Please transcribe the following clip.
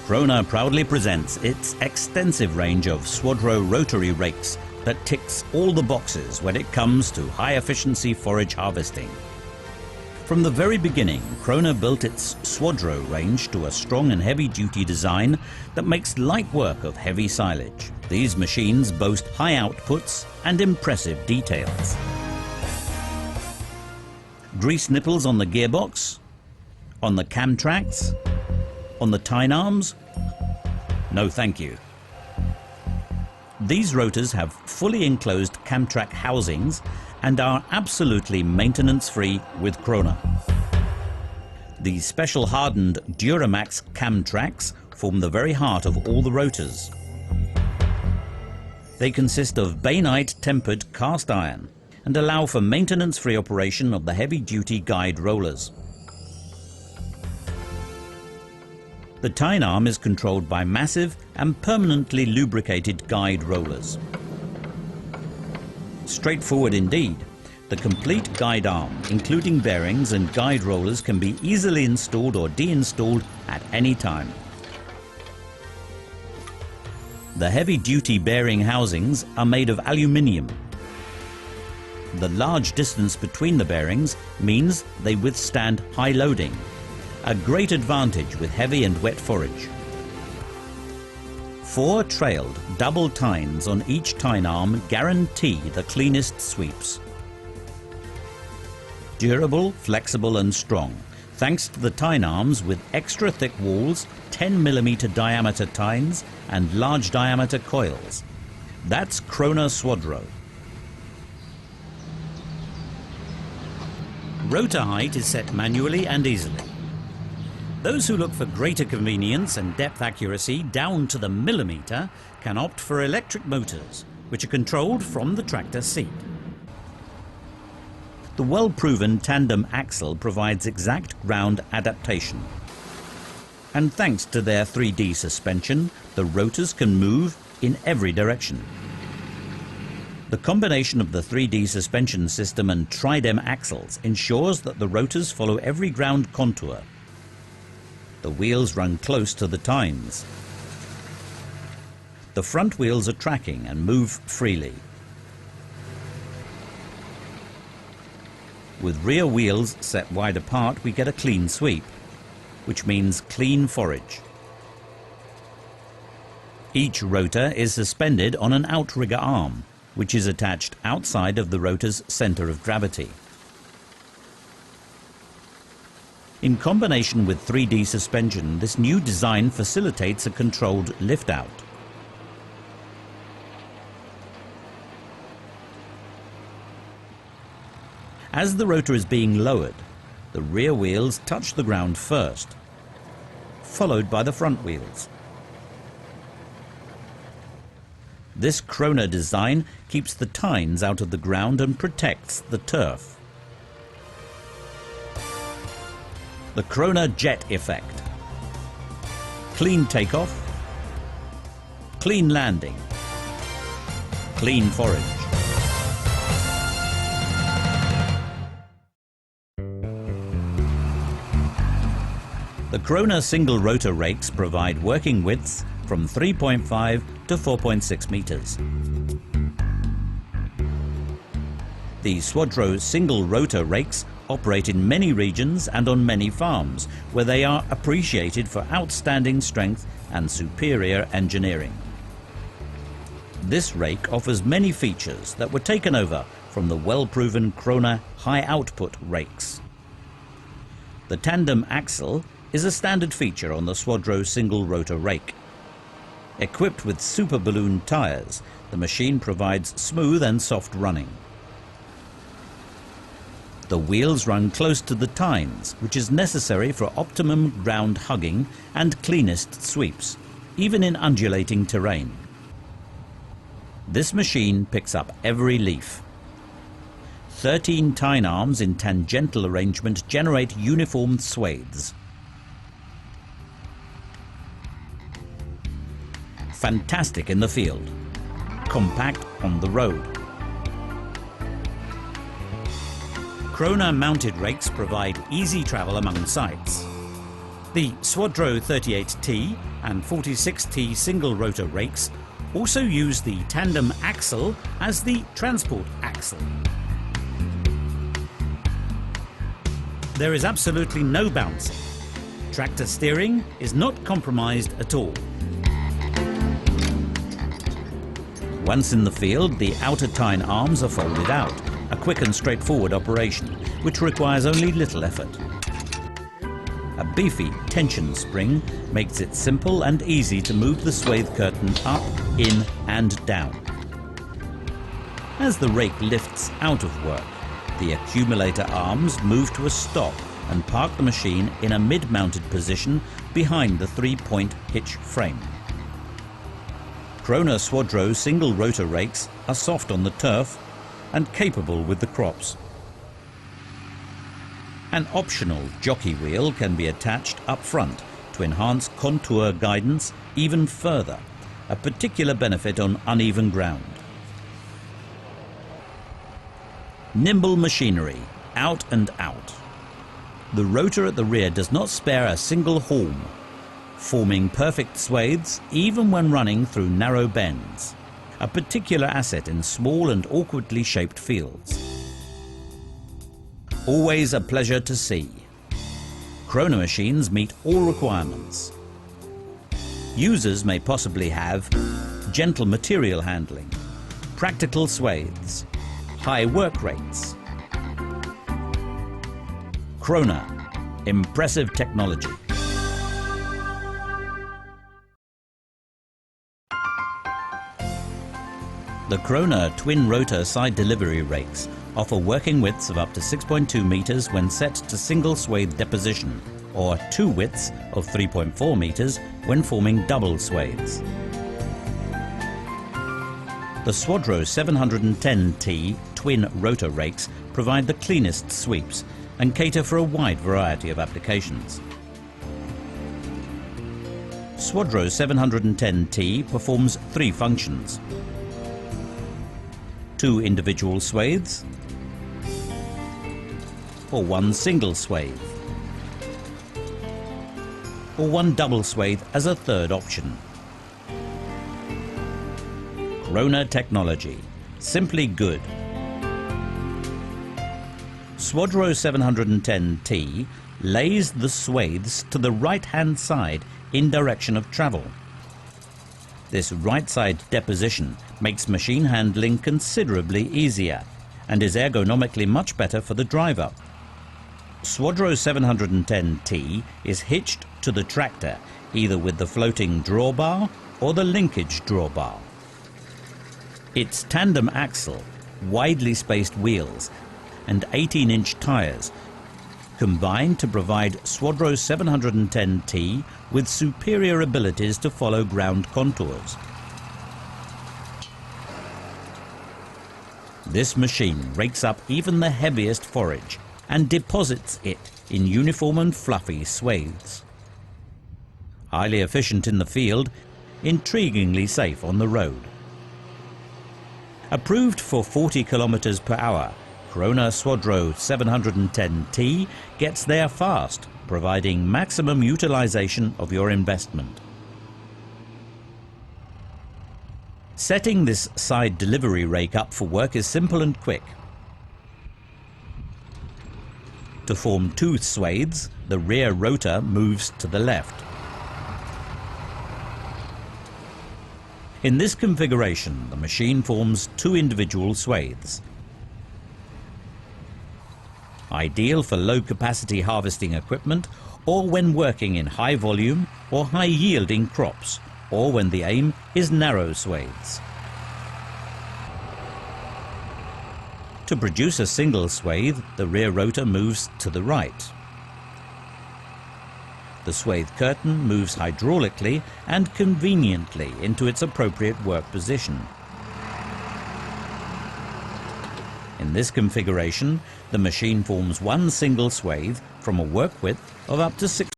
Krone proudly presents its extensive range of Swadro rotary rakes that ticks all the boxes when it comes to high-efficiency forage harvesting. From the very beginning, Krone built its Swadro range to a strong and heavy-duty design that makes light work of heavy silage. These machines boast high outputs and impressive details. Grease nipples on the gearbox, on the cam tracks, on the tine arms? No thank you. These rotors have fully enclosed cam track housings and are absolutely maintenance-free with Krone. The special hardened Duramax cam tracks form the very heart of all the rotors. They consist of bainite tempered cast iron and allow for maintenance-free operation of the heavy-duty guide rollers. The tine arm is controlled by massive and permanently lubricated guide rollers. Straightforward indeed. The complete guide arm, including bearings and guide rollers, can be easily installed or deinstalled at any time. The heavy-duty bearing housings are made of aluminium. The large distance between the bearings means they withstand high loading, a great advantage with heavy and wet forage. 4 trailed double tines on each tine arm guarantee the cleanest sweeps. Durable, flexible and strong, thanks to the tine arms with extra thick walls, 10mm diameter tines and large diameter coils. That's Krone Swadro. Rotor height is set manually and easily. Those who look for greater convenience and depth accuracy down to the millimeter can opt for electric motors, which are controlled from the tractor seat. The well-proven tandem axle provides exact ground adaptation. And thanks to their 3D suspension, the rotors can move in every direction. The combination of the 3D suspension system and tridem axles ensures that the rotors follow every ground contour. The wheels run close to the tines. The front wheels are tracking and move freely. With rear wheels set wide apart, we get a clean sweep, which means clean forage. Each rotor is suspended on an outrigger arm, which is attached outside of the rotor's center of gravity. In combination with 3D suspension, this new design facilitates a controlled lift-out. As the rotor is being lowered, the rear wheels touch the ground first, followed by the front wheels. This Krone design keeps the tines out of the ground and protects the turf. The Krone jet effect. Clean takeoff, clean landing, clean forage. The Krone single rotor rakes provide working widths from 3.5 to 4.6 meters. The Swadro single rotor rakes operate in many regions and on many farms, where they are appreciated for outstanding strength and superior engineering. This rake offers many features that were taken over from the well-proven Krone high-output rakes. The tandem axle is a standard feature on the Swadro single rotor rake. Equipped with super balloon tires, the machine provides smooth and soft running. The wheels run close to the tines, which is necessary for optimum ground hugging and cleanest sweeps, even in undulating terrain. This machine picks up every leaf. 13 tine arms in tangential arrangement generate uniform swathes. Fantastic in the field, compact on the road. Krone mounted rakes provide easy travel among sites. The Swadro 38T and 46T single rotor rakes also use the tandem axle as the transport axle. There is absolutely no bouncing. Tractor steering is not compromised at all. Once in the field, the outer tine arms are folded out, a quick and straightforward operation, which requires only little effort. A beefy tension spring makes it simple and easy to move the swathe curtain up, in and down. As the rake lifts out of work, the accumulator arms move to a stop and park the machine in a mid-mounted position behind the three-point hitch frame. Krone Swadro single rotor rakes are soft on the turf and capable with the crops. An optional jockey wheel can be attached up front to enhance contour guidance even further, a particular benefit on uneven ground. Nimble machinery, out and out. The rotor at the rear does not spare a single horn, forming perfect swathes even when running through narrow bends, a particular asset in small and awkwardly shaped fields. Always a pleasure to see. Krone machines meet all requirements. Users may possibly have gentle material handling, practical swathes, high work rates. Krone, impressive technology. The Krone twin rotor side delivery rakes offer working widths of up to 6.2 meters when set to single swathe deposition, or two widths of 3.4 meters when forming double swathes. The Swadro 710T twin rotor rakes provide the cleanest sweeps and cater for a wide variety of applications. Swadro 710T performs three functions: two individual swathes, or one single swathe, or one double swathe as a third option. Krone technology, simply good. Swadro 710T lays the swathes to the right-hand side in direction of travel. This right-side deposition makes machine handling considerably easier and is ergonomically much better for the driver. Swadro 710T is hitched to the tractor either with the floating drawbar or the linkage drawbar. Its tandem axle, widely spaced wheels and 18-inch tyres combine to provide Swadro 710T with superior abilities to follow ground contours. This machine rakes up even the heaviest forage and deposits it in uniform and fluffy swathes. Highly efficient in the field, intriguingly safe on the road. Approved for 40 kilometers per hour, Krone Swadro 710T gets there fast, providing maximum utilization of your investment. Setting this side delivery rake up for work is simple and quick. To form two swathes, the rear rotor moves to the left. In this configuration, the machine forms two individual swathes. Ideal for low-capacity harvesting equipment, or when working in high-volume or high-yielding crops, or when the aim is narrow swathes. To produce a single swathe, the rear rotor moves to the right. The swathe curtain moves hydraulically and conveniently into its appropriate work position. In this configuration, the machine forms one single swathe from a work width of up to 6